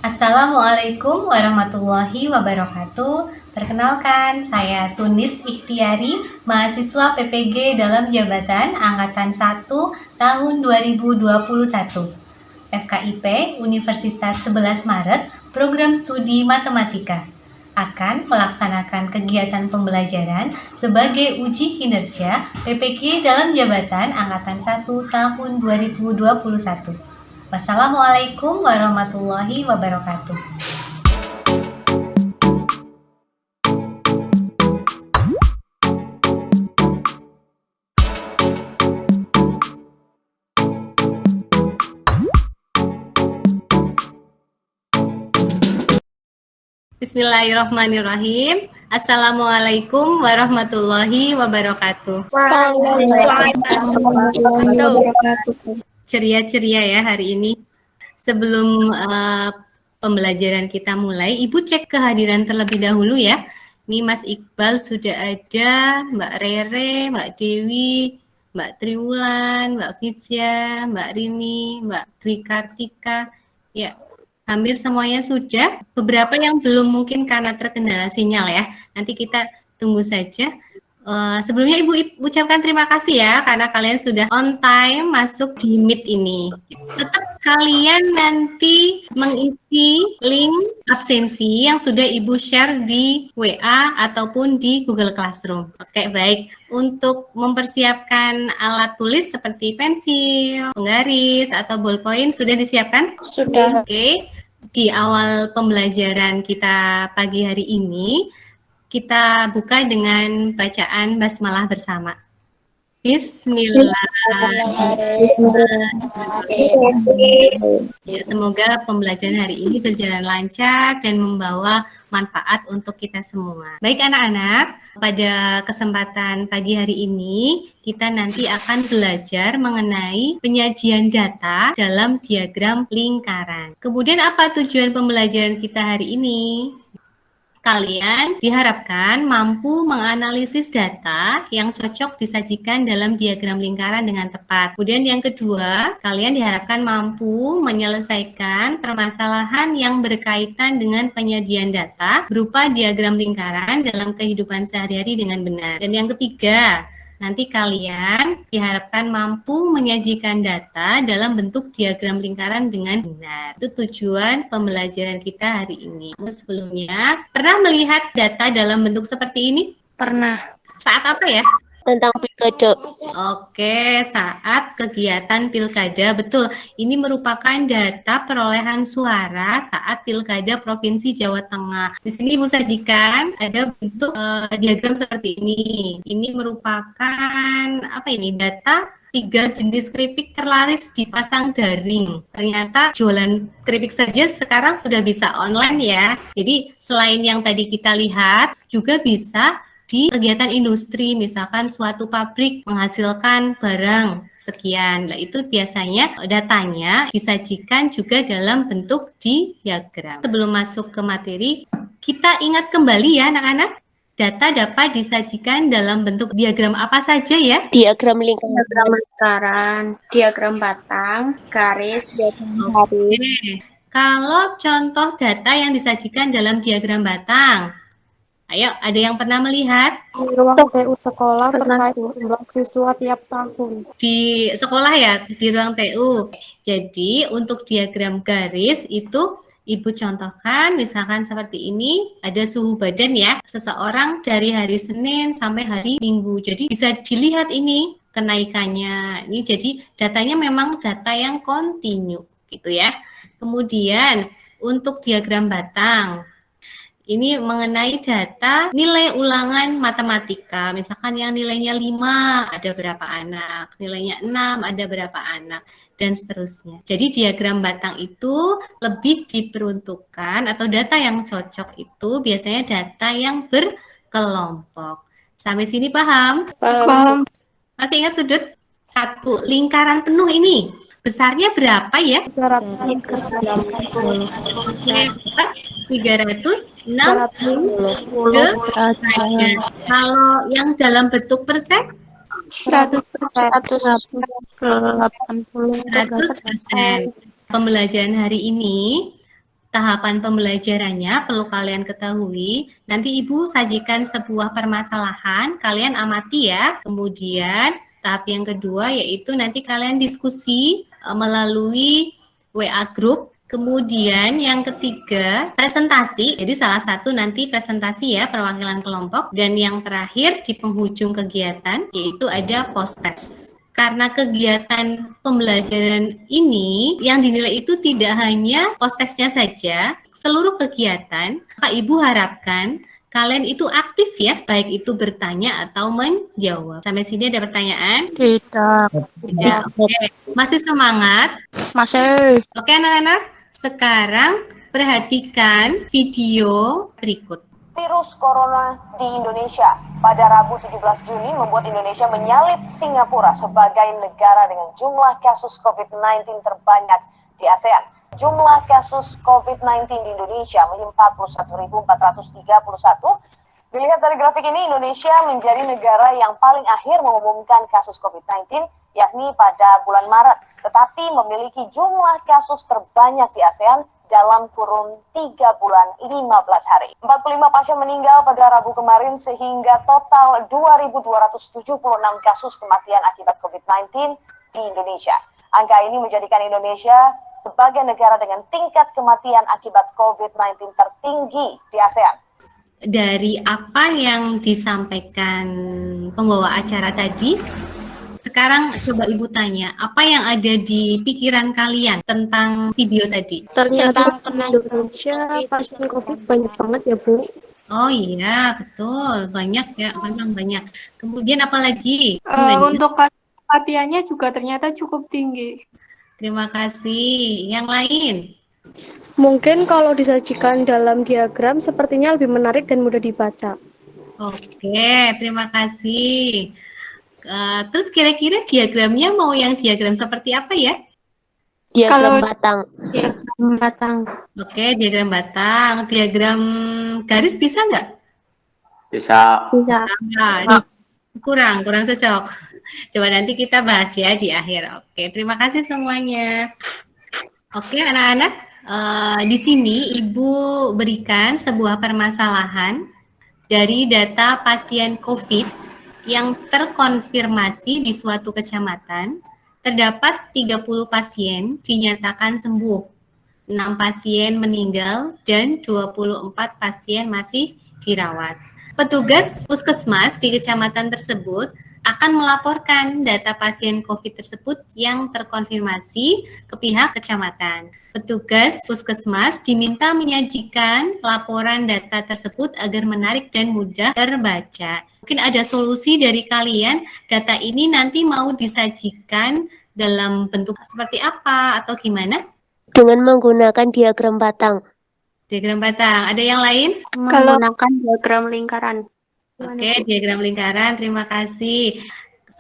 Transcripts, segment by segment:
Assalamualaikum warahmatullahi wabarakatuh. Perkenalkan, saya Tunis Ikhtiari, mahasiswa PPG dalam jabatan Angkatan 1 tahun 2021. FKIP Universitas 11 Maret, Program Studi Matematika. Akan melaksanakan kegiatan pembelajaran sebagai uji kinerja PPG dalam jabatan Angkatan 1 tahun 2021. Wassalamualaikum warahmatullahi wabarakatuh. Bismillahirrahmanirrahim. Assalamualaikum warahmatullahi wabarakatuh. Ceria-ceria ya hari ini. Sebelum pembelajaran kita mulai, Ibu cek kehadiran terlebih dahulu ya. Ini Mas Iqbal sudah ada, Mbak Rere, Mbak Dewi, Mbak Triwulan, Mbak Fitsia, Mbak Rini, Mbak Dwi Kartika. Ya, hampir semuanya sudah. Beberapa yang belum mungkin karena terkendala sinyal ya. Nanti kita tunggu saja. Sebelumnya Ibu ucapkan terima kasih ya karena kalian sudah on time masuk di Meet ini. Tetap kalian nanti mengisi link absensi yang sudah Ibu share di WA ataupun di Google Classroom. Oke, baik. Untuk mempersiapkan alat tulis seperti pensil, penggaris, atau ballpoint sudah disiapkan? Sudah. Oke. Di awal pembelajaran kita pagi hari ini, kita buka dengan bacaan basmalah bersama. Bismillahirrahmanirrahim. Ya, semoga pembelajaran hari ini berjalan lancar dan membawa manfaat untuk kita semua. Baik anak-anak, pada kesempatan pagi hari ini kita nanti akan belajar mengenai penyajian data dalam diagram lingkaran. Kemudian apa tujuan pembelajaran kita hari ini? Kalian diharapkan mampu menganalisis data yang cocok disajikan dalam diagram lingkaran dengan tepat. Kemudian yang kedua, kalian diharapkan mampu menyelesaikan permasalahan yang berkaitan dengan penyajian data berupa diagram lingkaran dalam kehidupan sehari-hari dengan benar. Dan yang ketiga, nanti kalian diharapkan mampu menyajikan data dalam bentuk diagram lingkaran dengan benar. Itu tujuan pembelajaran kita hari ini. Sebelumnya, pernah melihat data dalam bentuk seperti ini? Pernah. Saat apa ya? Tentang pilkada. Oke, saat kegiatan pilkada, betul. Ini merupakan data perolehan suara saat pilkada Provinsi Jawa Tengah. Di sini Ibu sajikan ada bentuk diagram seperti ini. Ini merupakan data 3 jenis keripik terlaris dipasang daring. Ternyata jualan keripik saja sekarang sudah bisa online ya. Jadi selain yang tadi kita lihat, juga bisa di kegiatan industri, misalkan suatu pabrik menghasilkan barang sekian. Nah, itu biasanya datanya disajikan juga dalam bentuk diagram. Sebelum masuk ke materi, kita ingat kembali ya anak-anak, data dapat disajikan dalam bentuk diagram apa saja ya? Diagram lingkaran, diagram batang, garis, Oke. Kalau contoh data yang disajikan dalam diagram batang, ayo, ada yang pernah melihat? Ruang TU sekolah terkait jumlah siswa tiap tahun. Di sekolah ya, di ruang TU. Jadi untuk diagram garis itu Ibu contohkan misalkan seperti ini, ada suhu badan ya, seseorang dari hari Senin sampai hari Minggu. Jadi bisa dilihat ini kenaikannya. Ini jadi datanya memang data yang kontinu gitu ya. Kemudian untuk diagram batang, ini mengenai data nilai ulangan matematika. Misalkan yang nilainya 5, ada berapa anak. Nilainya 6, ada berapa anak. Dan seterusnya. Jadi diagram batang itu lebih diperuntukkan atau data yang cocok itu biasanya data yang berkelompok. Sampai sini paham? Paham. Masih ingat sudut? 1. Lingkaran penuh ini besarnya berapa ya? 360 derajat. Kalau yang dalam bentuk persen? 100%. 100%. Pembelajaran hari ini tahapan pembelajarannya perlu kalian ketahui. Nanti Ibu sajikan sebuah permasalahan, kalian amati ya. Kemudian tahap yang kedua yaitu nanti kalian diskusi melalui WA group. Kemudian yang ketiga presentasi, jadi salah satu nanti presentasi ya perwakilan kelompok, dan yang terakhir di penghujung kegiatan yaitu ada post-test. Karena kegiatan pembelajaran ini yang dinilai itu tidak hanya post-testnya saja, seluruh kegiatan, Kak Ibu harapkan kalian itu aktif ya, baik itu bertanya atau menjawab. Sampai sini ada pertanyaan? Tidak. Tidak. Oke. Masih semangat? Masih. Oke anak-anak, sekarang perhatikan video berikut. Virus corona di Indonesia pada Rabu 17 Juni membuat Indonesia menyalip Singapura sebagai negara dengan jumlah kasus COVID-19 terbanyak di ASEAN. Jumlah kasus COVID-19 di Indonesia mencapai 41.431. Dilihat dari grafik ini, Indonesia menjadi negara yang paling akhir mengumumkan kasus COVID-19, yakni pada bulan Maret, tetapi memiliki jumlah kasus terbanyak di ASEAN dalam kurun 3 bulan 15 hari. 45 pasien meninggal pada Rabu kemarin sehingga total 2.276 kasus kematian akibat COVID-19 di Indonesia. Angka ini menjadikan Indonesia sebagai negara dengan tingkat kematian akibat COVID-19 tertinggi di ASEAN. Dari apa yang disampaikan pembawa acara tadi, sekarang coba Ibu tanya, apa yang ada di pikiran kalian tentang video tadi? Ternyata di Indonesia pasien COVID banyak banget ya, Bu. Oh iya, betul. Banyak ya, memang banyak. Kemudian apa lagi? Untuk kematiannya juga ternyata cukup tinggi. Terima kasih. Yang lain? Mungkin kalau disajikan dalam diagram sepertinya lebih menarik dan mudah dibaca. Oke, terima kasih. Terus kira-kira diagramnya mau yang diagram seperti apa ya? Diagram batang. Diagram batang. Oke, diagram batang. Diagram garis bisa nggak? Bisa. Bisa. Nah, kurang cocok. Coba nanti kita bahas ya di akhir. Oke, terima kasih semuanya. Oke, anak-anak, di sini Ibu berikan sebuah permasalahan dari data pasien COVID yang terkonfirmasi di suatu kecamatan. Terdapat 30 pasien dinyatakan sembuh, 6 pasien meninggal, dan 24 pasien masih dirawat. Petugas puskesmas di kecamatan tersebut akan melaporkan data pasien COVID tersebut yang terkonfirmasi ke pihak kecamatan. Petugas puskesmas diminta menyajikan laporan data tersebut agar menarik dan mudah terbaca. Mungkin ada solusi dari kalian, data ini nanti mau disajikan dalam bentuk seperti apa atau gimana? Dengan menggunakan diagram batang. Diagram batang. Ada yang lain? Menggunakan diagram lingkaran. Oke, diagram lingkaran. Terima kasih.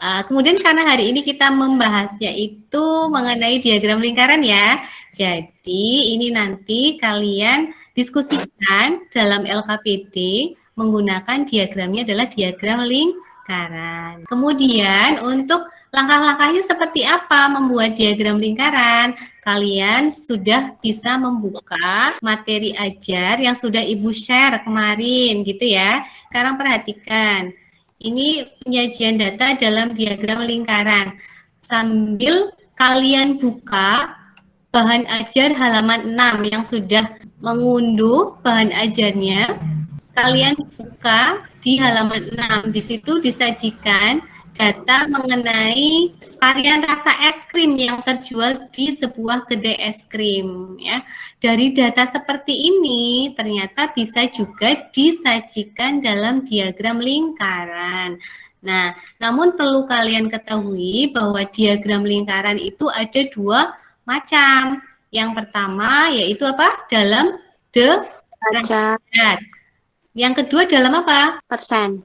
Kemudian karena hari ini kita membahasnya itu mengenai diagram lingkaran ya. Jadi ini nanti kalian diskusikan dalam LKPD menggunakan diagramnya adalah diagram lingkaran. Kemudian untuk langkah-langkahnya seperti apa membuat diagram lingkaran? Kalian sudah bisa membuka materi ajar yang sudah Ibu share kemarin gitu ya. Sekarang perhatikan. Ini penyajian data dalam diagram lingkaran. Sambil kalian buka bahan ajar halaman 6 yang sudah mengunduh bahan ajarnya, kalian buka di halaman 6. Di situ disajikan data mengenai varian rasa es krim yang terjual di sebuah kedai es krim ya. Dari data seperti ini ternyata bisa juga disajikan dalam diagram lingkaran. Nah, namun perlu kalian ketahui bahwa diagram lingkaran itu ada 2 macam. Yang pertama yaitu apa? Dalam derajat. Yang kedua dalam apa? Persen.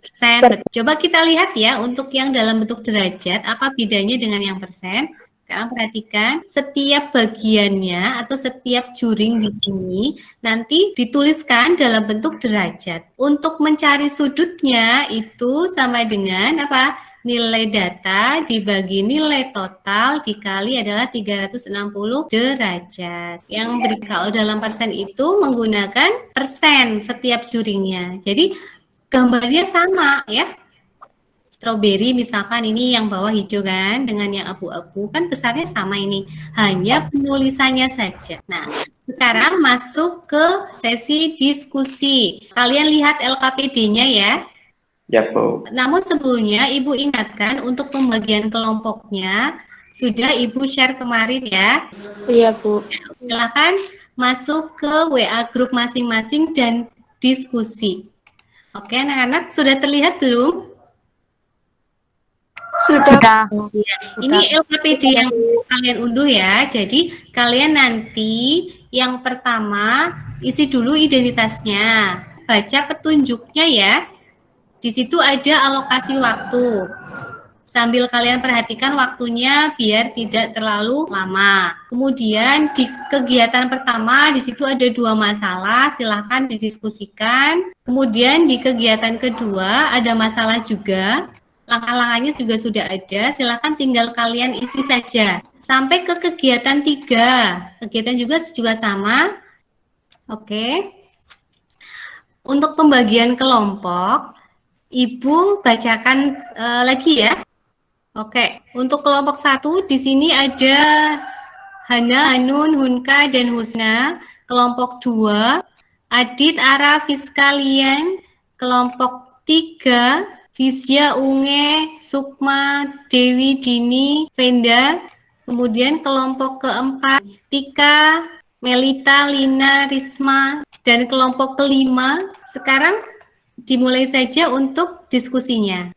Coba kita lihat ya untuk yang dalam bentuk derajat, apa bedanya dengan yang persen? Sekarang perhatikan, setiap bagiannya atau setiap juring di sini nanti dituliskan dalam bentuk derajat. Untuk mencari sudutnya itu sama dengan apa? nilai data dibagi nilai total dikali adalah 360 derajat. Yang kalau dalam persen itu menggunakan persen setiap juringnya. Jadi gambarnya sama ya. Stroberi misalkan ini yang bawah hijau kan dengan yang abu-abu kan besarnya sama ini, hanya penulisannya saja. Nah, sekarang masuk ke sesi diskusi. Kalian lihat LKPD-nya ya. Ya, Bu. Namun sebelumnya Ibu ingatkan untuk pembagian kelompoknya sudah Ibu share kemarin ya. Iya, Bu. Silakan masuk ke WA grup masing-masing dan diskusi. Oke, anak-anak sudah terlihat belum? Sudah. Ini LKPD yang kalian unduh ya. Jadi kalian nanti yang pertama isi dulu identitasnya, baca petunjuknya ya. Di situ ada alokasi waktu. Sambil kalian perhatikan waktunya biar tidak terlalu lama. Kemudian di kegiatan pertama di situ ada 2 masalah, silahkan didiskusikan. Kemudian di kegiatan kedua ada masalah juga. Langkah-langkahnya juga sudah ada, silakan tinggal kalian isi saja. Sampai ke kegiatan 3. Kegiatan juga sama. Oke. Untuk pembagian kelompok, Ibu bacakan lagi ya. Oke, untuk kelompok 1 di sini ada Hana, Hanun, Hunka, dan Husna. Kelompok 2, Adit, Ara, Fiskalian. Kelompok 3, Visya, Unge, Sukma, Dewi, Dini, Venda. Kemudian kelompok keempat, Tika, Melita, Lina, Risma. Dan kelompok kelima, sekarang dimulai saja untuk diskusinya.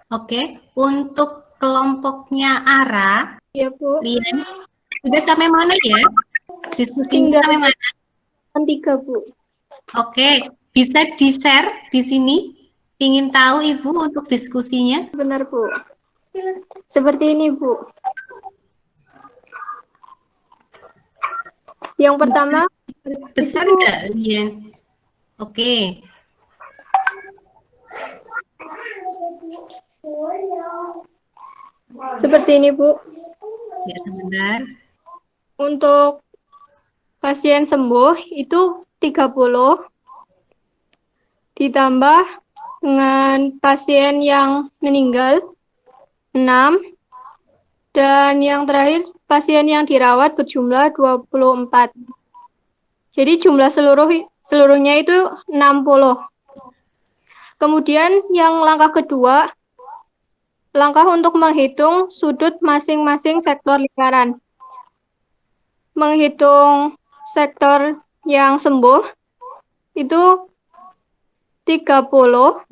Oke, untuk kelompoknya Ara, Ya, Bu. Rian, sudah sampai mana ya? Diskusinya Tinggal sampai mana? 3, Bu. Oke, bisa di-share di sini? Ingin tahu Ibu untuk diskusinya? Benar, Bu. Seperti ini, Bu. Yang pertama, Besar nggak, Rian? Oke, seperti ini, Bu. ya sebentar. Untuk pasien sembuh itu 30, ditambah dengan pasien yang meninggal 6, dan yang terakhir pasien yang dirawat berjumlah 24. Jadi jumlah seluruhnya itu 60. Kemudian yang langkah kedua, langkah untuk menghitung sudut masing-masing sektor lingkaran. Menghitung sektor yang sembuh itu 30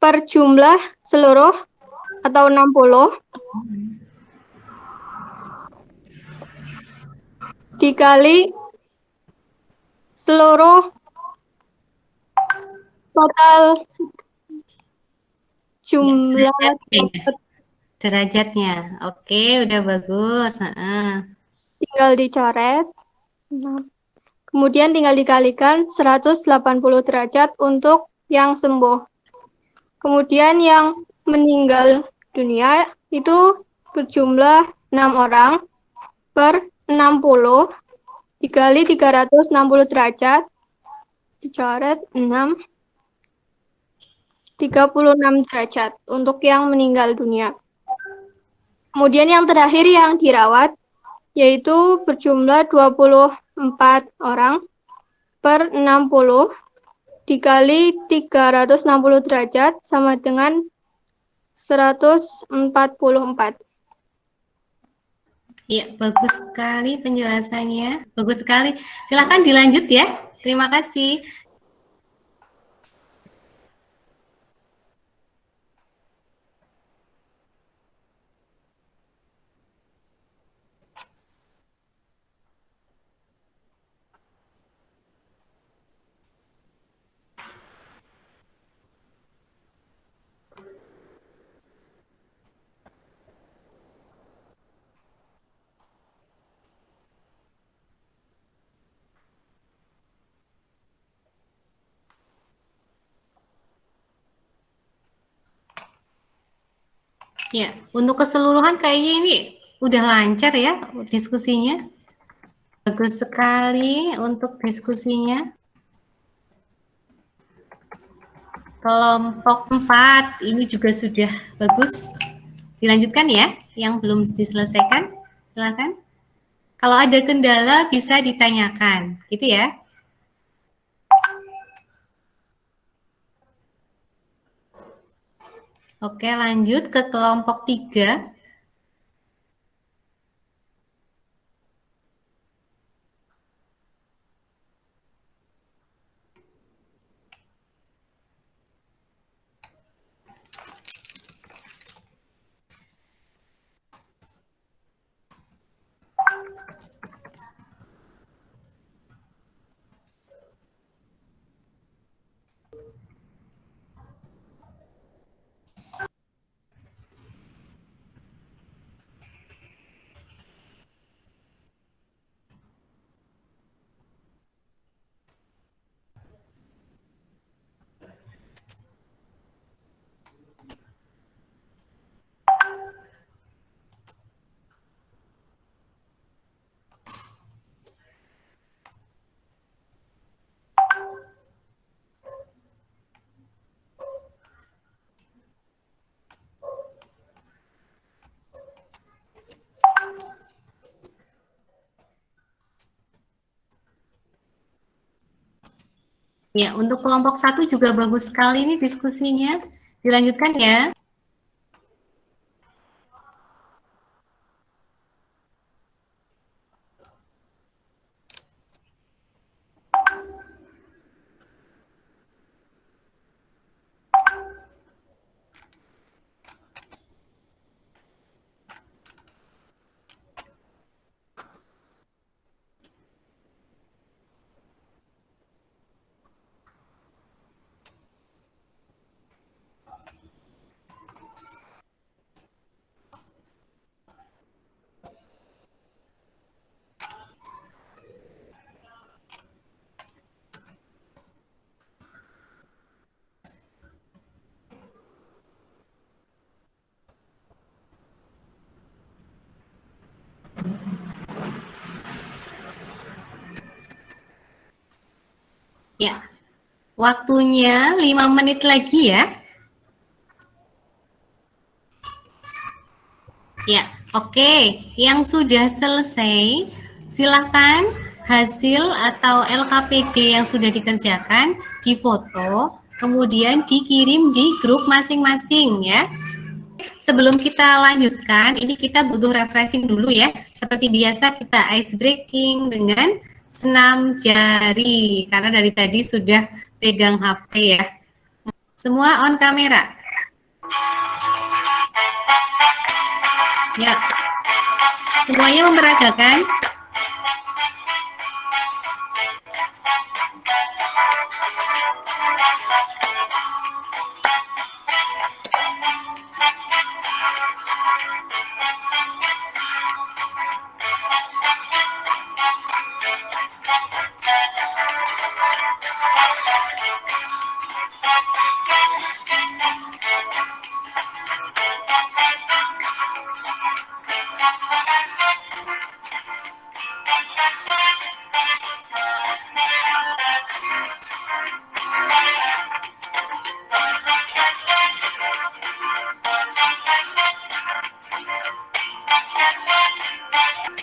per jumlah seluruh atau 60 dikali seluruh total jumlah Derajatnya. Oke, udah bagus. tinggal dicoret. Nah, kemudian tinggal dikalikan 180 derajat untuk yang sembuh. Kemudian yang meninggal dunia itu berjumlah 6 orang per 60 dikali 360 derajat, dicoret 6, 36 derajat untuk yang meninggal dunia. Kemudian yang terakhir yang dirawat yaitu berjumlah 24 orang per 60 dikali 360 derajat sama dengan 144. Iya, bagus sekali penjelasannya. Bagus sekali. Silakan dilanjut ya. Terima kasih. Ya, untuk keseluruhan kayaknya ini udah lancar ya diskusinya. Bagus sekali untuk diskusinya. Kelompok 4 ini juga sudah bagus. Dilanjutkan ya, yang belum diselesaikan. Silakan. Kalau ada kendala bisa ditanyakan, gitu ya. Oke, lanjut ke kelompok 3. Ya, untuk kelompok 1 juga bagus sekali ini diskusinya. Dilanjutkan ya. Ya, waktunya 5 menit lagi ya. Ya, oke. Yang sudah selesai, silakan hasil atau LKPD yang sudah dikerjakan difoto, kemudian dikirim di grup masing-masing ya. Sebelum kita lanjutkan, ini kita butuh refreshing dulu ya. Seperti biasa kita ice breaking dengan senam jari, karena dari tadi sudah pegang HP ya. Semua on kamera. Ya, semuanya memperagakan.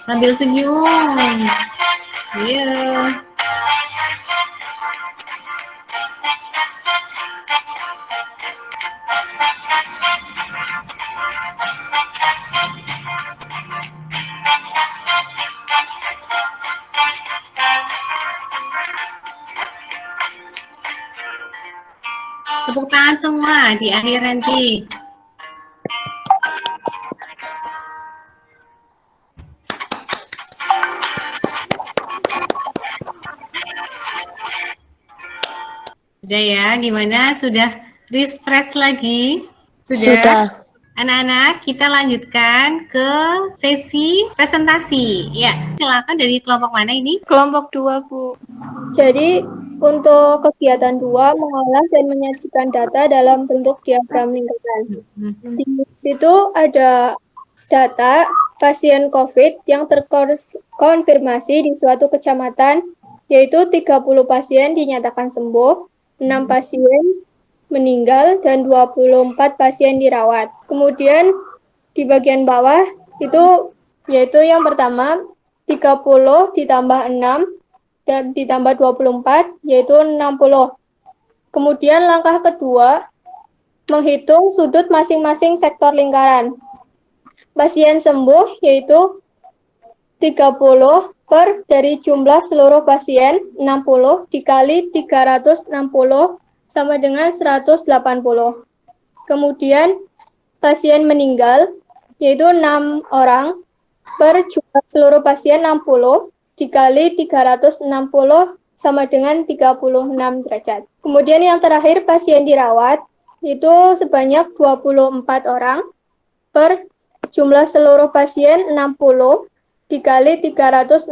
Sambil senyum. Iya. Tepuk tangan semua di akhir nanti. Sudah ya, gimana? Sudah refresh lagi? Sudah. Anak-anak, kita lanjutkan ke sesi presentasi. Ya, silakan dari kelompok mana ini? Kelompok 2, Bu. Jadi Untuk kegiatan 2, mengolah dan menyajikan data dalam bentuk diagram lingkaran. Di situ ada data pasien COVID yang terkonfirmasi di suatu kecamatan, yaitu 30 pasien dinyatakan sembuh, 6 pasien meninggal, dan 24 pasien dirawat. Kemudian di bagian bawah itu yaitu yang pertama 30 ditambah 6 dan ditambah 24 yaitu 60. Kemudian langkah kedua menghitung sudut masing-masing sektor lingkaran. Pasien sembuh yaitu 30 per dari jumlah seluruh pasien 60 dikali 360 sama dengan 180. Kemudian pasien meninggal yaitu 6 orang per jumlah seluruh pasien 60 dikali 360 sama dengan 36 derajat. Kemudian yang terakhir pasien dirawat itu sebanyak 24 orang per jumlah seluruh pasien 60 dikali 360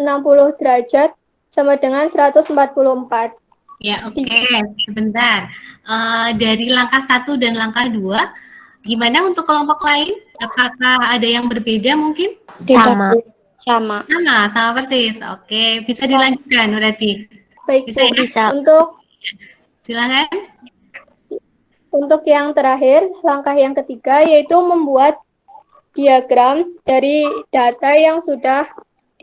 derajat sama dengan 144. Ya, oke. Sebentar. Dari langkah 1 dan langkah 2, gimana untuk kelompok lain? Apakah ada yang berbeda mungkin? Sama. Sama. Sama persis. Oke, bisa dilanjutkan berarti. Baik, Bisa ya? Bisa. Silakan. Untuk yang terakhir, langkah yang ketiga yaitu membuat diagram dari data yang sudah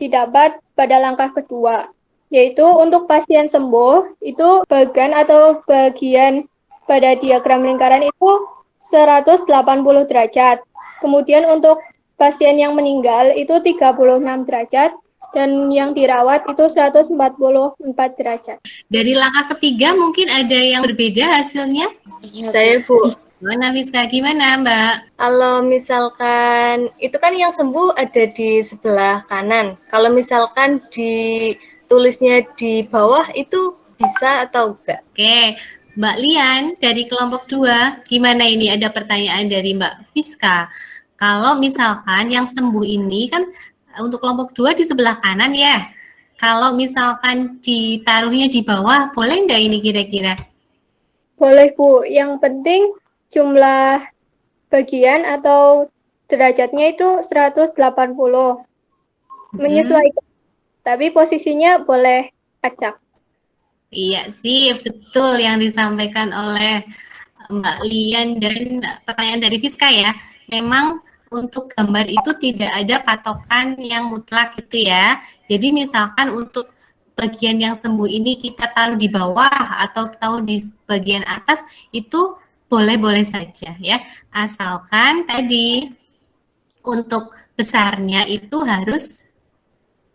didapat pada langkah kedua. Yaitu untuk pasien sembuh, itu bagian pada diagram lingkaran itu 180 derajat. Kemudian untuk pasien yang meninggal itu 36 derajat dan yang dirawat itu 144 derajat. Dari langkah ketiga mungkin ada yang berbeda hasilnya? Saya, Bu. Mana Miska, gimana Mbak? Kalau misalkan itu kan yang sembuh ada di sebelah kanan. Kalau misalkan ditulisnya di bawah itu bisa atau enggak? Oke, Mbak Lian dari kelompok 2, gimana ini? Ada pertanyaan dari Mbak Fiska. Kalau misalkan yang sembuh ini kan untuk kelompok 2 di sebelah kanan ya. Kalau misalkan ditaruhnya di bawah, boleh nggak ini kira-kira? Boleh, Bu. Yang penting jumlah bagian atau derajatnya itu 180. Menyesuaikan. Tapi posisinya boleh acak. Iya sih, betul yang disampaikan oleh Mbak Lian dan pertanyaan dari Fiska ya. Memang untuk gambar itu tidak ada patokan yang mutlak gitu ya. Jadi misalkan untuk bagian yang sembuh ini kita taruh di bawah atau taruh di bagian atas itu boleh-boleh saja ya. Asalkan tadi untuk besarnya itu harus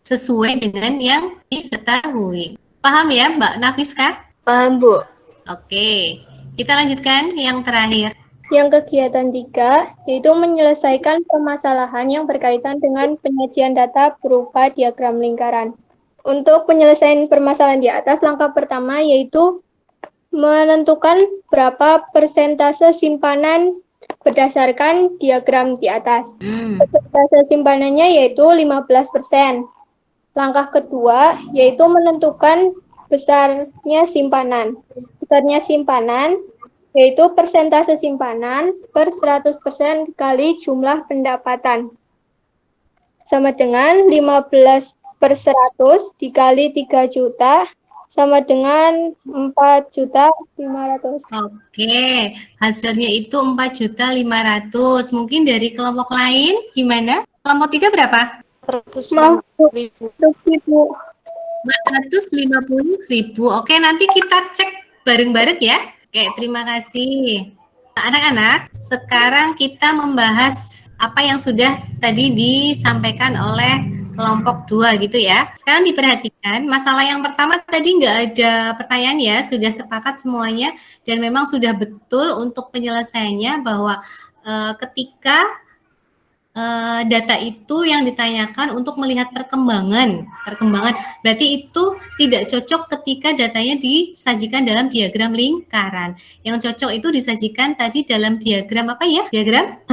sesuai dengan yang diketahui. Paham ya Mbak Nafiska? Paham, Bu. Oke, kita lanjutkan yang terakhir. Yang kegiatan 3 yaitu menyelesaikan permasalahan yang berkaitan dengan penyajian data berupa diagram lingkaran. Untuk penyelesaian permasalahan di atas, langkah pertama yaitu menentukan berapa persentase simpanan berdasarkan diagram di atas. Persentase simpanannya yaitu 15%. Langkah kedua yaitu menentukan besarnya simpanan. Besarnya simpanan yaitu persentase simpanan per 100% kali jumlah pendapatan. Sama dengan 15 per 100 dikali 3 juta sama dengan 4.500.000. Oke, hasilnya itu 4.500.000. Mungkin dari kelompok lain gimana? Kelompok 3 berapa? 450.000. Oke, nanti kita cek bareng-bareng ya. Oke, terima kasih. Anak-anak, sekarang kita membahas apa yang sudah tadi disampaikan oleh kelompok 2 gitu ya. Sekarang diperhatikan, masalah yang pertama tadi nggak ada pertanyaan ya, sudah sepakat semuanya dan memang sudah betul untuk penyelesaiannya bahwa ketika data itu yang ditanyakan untuk melihat perkembangan. Berarti itu tidak cocok ketika datanya disajikan dalam diagram lingkaran. Yang cocok itu disajikan tadi dalam diagram apa ya? Diagram?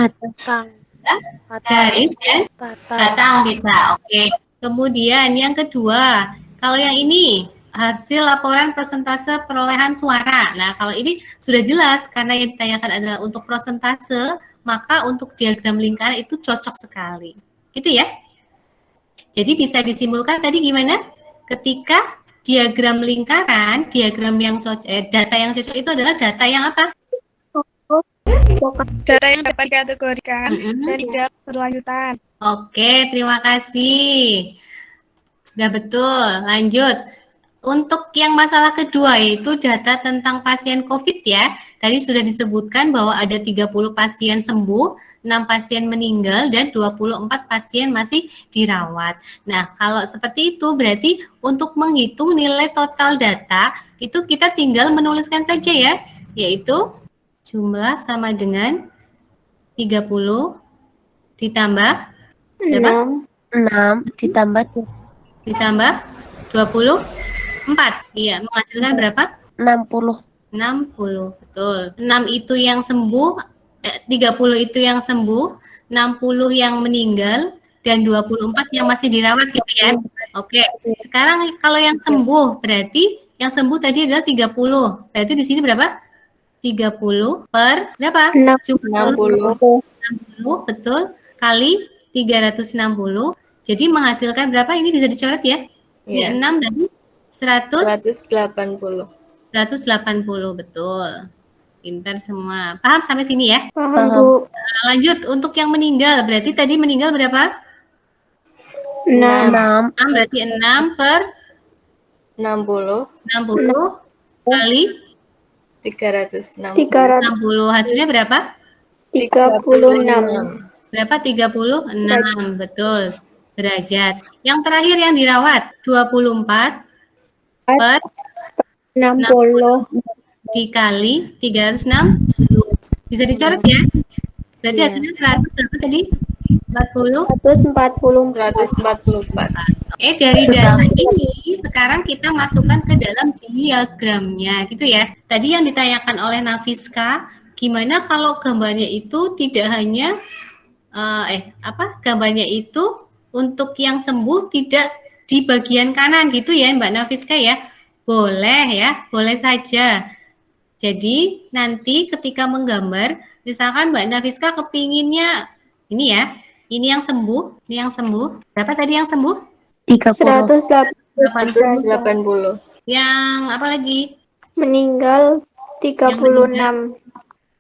Garis dan batang bisa. Oke. Kemudian yang kedua, kalau yang ini hasil laporan persentase perolehan suara. Nah, kalau ini sudah jelas karena yang ditanyakan adalah untuk persentase, maka untuk diagram lingkaran itu cocok sekali. Gitu ya. Jadi bisa disimpulkan tadi gimana? Ketika diagram lingkaran, diagram yang data yang cocok itu adalah data yang apa? Data yang dapat dikategorikan dan tidak berlanjutan. Oke, terima kasih. Sudah betul. Lanjut. Untuk yang masalah kedua yaitu data tentang pasien COVID ya. Tadi sudah disebutkan bahwa ada 30 pasien sembuh, 6 pasien meninggal, dan 24 pasien masih dirawat. Nah, kalau seperti itu berarti untuk menghitung nilai total data, itu kita tinggal menuliskan saja ya, yaitu jumlah sama dengan 30 ditambah berapa? 6 Ditambah 24. Iya, menghasilkan berapa? 60. 60, betul. 6 itu yang sembuh, 30 itu yang sembuh, 60 yang meninggal, dan 24 yang masih dirawat gitu ya. Oke, sekarang kalau yang sembuh, berarti yang sembuh tadi adalah 30. Berarti di sini berapa? 30 per berapa? 60. 60, betul. Kali 360. Jadi menghasilkan berapa? Ini bisa dicoret ya? Iya. 6 dari 180. 180, betul. Pintar semua. Paham sampai sini ya? Paham, Bu. Nah, lanjut, untuk yang meninggal, berarti tadi meninggal berapa? 6. 6, berarti 6 per 60 kali 360. 60. Hasilnya berapa? 36. Berapa? 36, betul. Derajat. Yang terakhir yang dirawat, 24 per 60. dikali 360. Bisa dicoret ya? Berarti hasilnya 100 berapa tadi? 40? 144. 144. Dari data ini sekarang kita masukkan ke dalam diagramnya gitu ya. Tadi yang ditanyakan oleh Nafiska, gimana kalau gambarnya itu tidak hanya gambarnya itu untuk yang sembuh tidak di bagian kanan gitu ya Mbak Nafiska ya. Boleh ya, boleh saja. Jadi nanti ketika menggambar, misalkan Mbak Nafiska kepinginnya ini ya, ini yang sembuh, ini yang sembuh. Berapa tadi yang sembuh? 180. Yang apa lagi? Meninggal 36.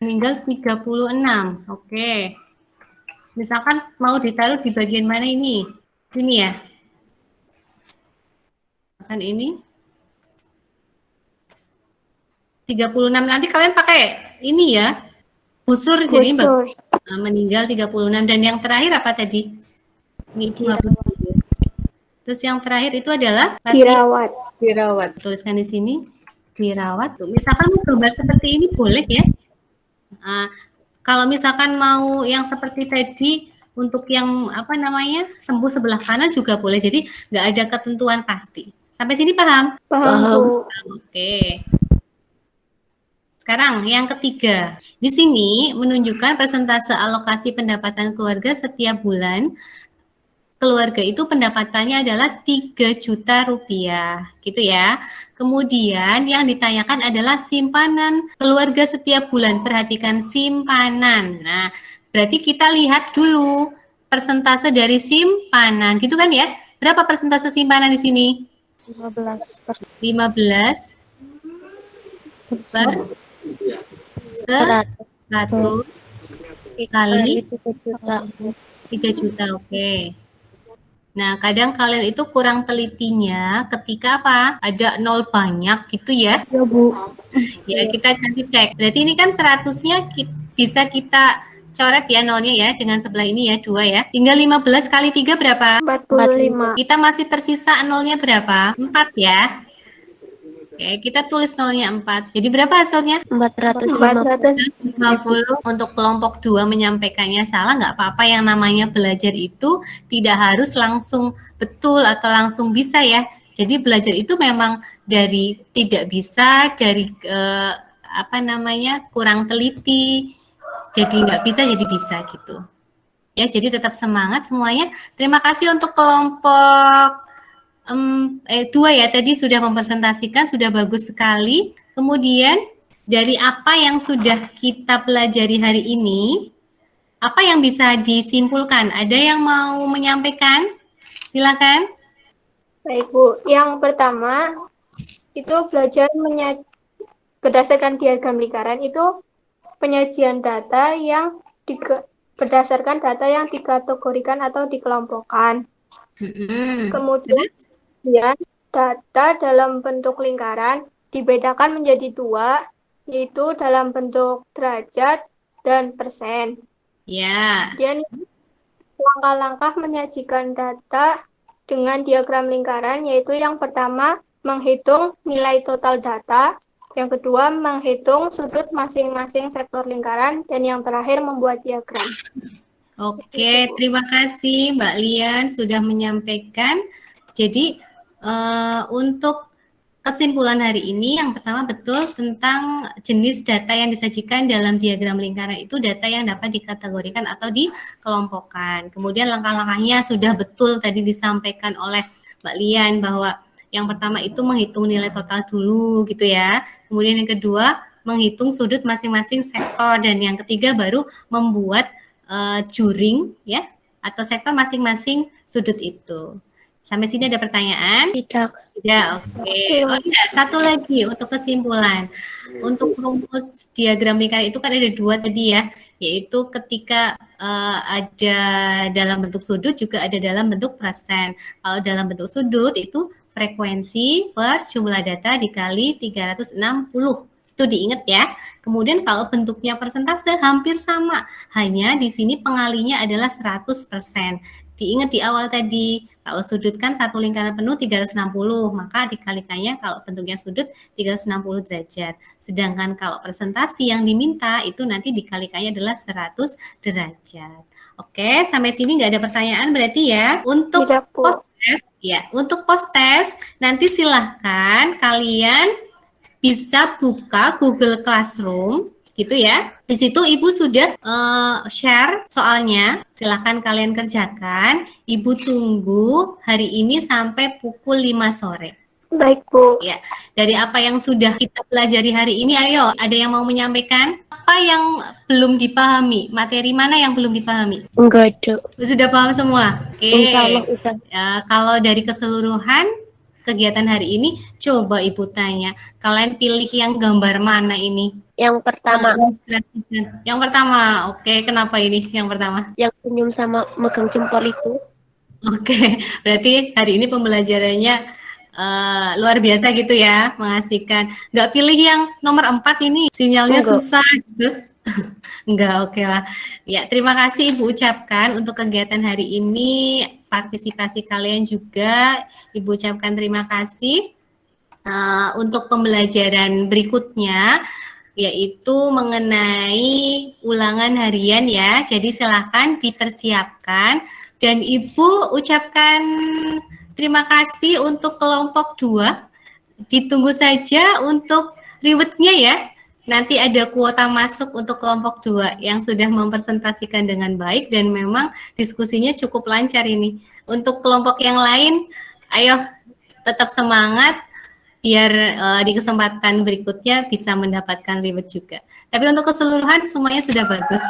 Meninggal 36. Oke. Misalkan mau ditaruh di bagian mana ini? Sini ya. Misalkan ini. 36. Nanti kalian pakai ini ya. Busur. Jadi meninggal 36. Dan yang terakhir apa tadi? Ini 20. Terus yang terakhir itu adalah Dirawat. Tuliskan di sini dirawat. Misalkan gambar seperti ini boleh ya. Kalau misalkan mau yang seperti tadi untuk yang sembuh sebelah kanan juga boleh. Jadi nggak ada ketentuan pasti. Sampai sini paham? Paham, Bu. Oke. Sekarang yang ketiga. Di sini menunjukkan persentase alokasi pendapatan keluarga setiap bulan. Keluarga itu pendapatannya adalah 3 juta rupiah, gitu ya. Kemudian yang ditanyakan adalah simpanan keluarga setiap bulan. Perhatikan simpanan. Nah, berarti kita lihat dulu persentase dari simpanan, gitu kan ya? Berapa persentase simpanan di sini? 15%. 15 per 100 kali 3 juta, oke. Nah, kadang kalian itu kurang telitinya ketika ada nol banyak gitu ya. Ya, Bu. Ya, kita nanti cek. Berarti ini kan 100-nya bisa kita coret ya nolnya ya dengan sebelah ini ya 2 ya. Tinggal 15 kali 3 berapa? 45. Kita masih tersisa nolnya berapa? 4 ya. Oke, kita tulis nolnya 4. Jadi berapa hasilnya? 450. 50. Untuk kelompok 2 menyampaikannya salah, nggak apa-apa. Yang namanya belajar itu tidak harus langsung betul atau langsung bisa ya. Jadi belajar itu memang dari tidak bisa, dari kurang teliti. Jadi nggak bisa, jadi bisa gitu. Ya, jadi tetap semangat semuanya. Terima kasih untuk kelompok Dua ya, tadi sudah mempresentasikan, sudah bagus sekali. Kemudian dari apa yang sudah kita pelajari hari ini, apa yang bisa disimpulkan? Ada yang mau menyampaikan? Silakan. Baik, Bu. Yang pertama, itu belajar berdasarkan diagram lingkaran itu penyajian data yang berdasarkan data yang dikategorikan atau dikelompokkan. Kemudian data dalam bentuk lingkaran dibedakan menjadi dua, yaitu dalam bentuk derajat dan persen. Ya. Kemudian langkah-langkah menyajikan data dengan diagram lingkaran, yaitu yang pertama menghitung nilai total data, yang kedua menghitung sudut masing-masing sektor lingkaran, dan yang terakhir membuat diagram. Oke, terima kasih Mbak Lian sudah menyampaikan. Jadi untuk kesimpulan hari ini, yang pertama betul tentang jenis data yang disajikan dalam diagram lingkaran itu data yang dapat dikategorikan atau dikelompokkan. Kemudian langkah-langkahnya sudah betul tadi disampaikan oleh Mbak Lian bahwa yang pertama itu menghitung nilai total dulu gitu ya. Kemudian yang kedua menghitung sudut masing-masing sektor, dan yang ketiga baru membuat juring ya atau sektor masing-masing sudut itu. Sampai sini ada pertanyaan? Tidak. Tidak, oke. Oh iya, satu lagi untuk kesimpulan. Untuk rumus diagram lingkaran itu kan ada dua tadi ya, yaitu ketika ada dalam bentuk sudut juga ada dalam bentuk persen. Kalau dalam bentuk sudut itu frekuensi per jumlah data dikali 360. Itu diingat ya. Kemudian kalau bentuknya persentase hampir sama, hanya di sini pengalinya adalah 100%. Diingat di awal tadi, kalau sudut kan satu lingkaran penuh 360, maka dikalikannya kalau bentuknya sudut 360 derajat. Sedangkan kalau presentasi yang diminta itu nanti dikalikannya adalah 100 derajat. Oke, sampai sini nggak ada pertanyaan berarti ya. Untuk post-test, ya, untuk post-test nanti silahkan kalian bisa buka Google Classroom gitu ya. Di situ Ibu sudah share soalnya. Silahkan kalian kerjakan. Ibu tunggu hari ini sampai pukul 5 sore. Baik, Bu. Ya, dari apa yang sudah kita pelajari hari ini, ayo, ada yang mau menyampaikan? Apa yang belum dipahami? Materi mana yang belum dipahami? Enggak ada. Sudah paham semua? Oke. Insyaallah, Ustaz. Ya, kalau dari keseluruhan kegiatan hari ini, coba Ibu tanya, kalian pilih yang gambar mana ini? Yang pertama. Yang pertama, oke. Kenapa ini yang pertama? Yang senyum sama megang jempol itu. Oke, berarti hari ini pembelajarannya luar biasa gitu ya, mengasihkan. Nggak pilih yang nomor 4 ini, sinyalnya susah gitu. Enggak, oke lah. Ya, terima kasih Ibu ucapkan untuk kegiatan hari ini, partisipasi kalian juga. Ibu ucapkan terima kasih. Untuk pembelajaran berikutnya, yaitu mengenai ulangan harian ya. Jadi silakan dipersiapkan. Dan Ibu ucapkan terima kasih untuk kelompok 2. Ditunggu saja untuk rewardnya ya. Nanti ada kuota masuk untuk kelompok 2 yang sudah mempresentasikan dengan baik dan memang diskusinya cukup lancar ini. Untuk kelompok yang lain, ayo tetap semangat biar di kesempatan berikutnya bisa mendapatkan reward juga. Tapi untuk keseluruhan semuanya sudah bagus.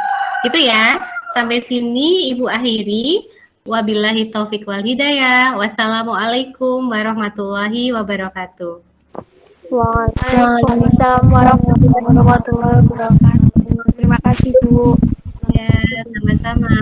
Gitu ya. Sampai sini Ibu akhiri. Wabillahi taufiq wal hidayah. Wassalamualaikum warahmatullahi wabarakatuh. Waalaikumsalam warahmatullahi wabarakatuh. Terima kasih, Bu. Ya, sama-sama.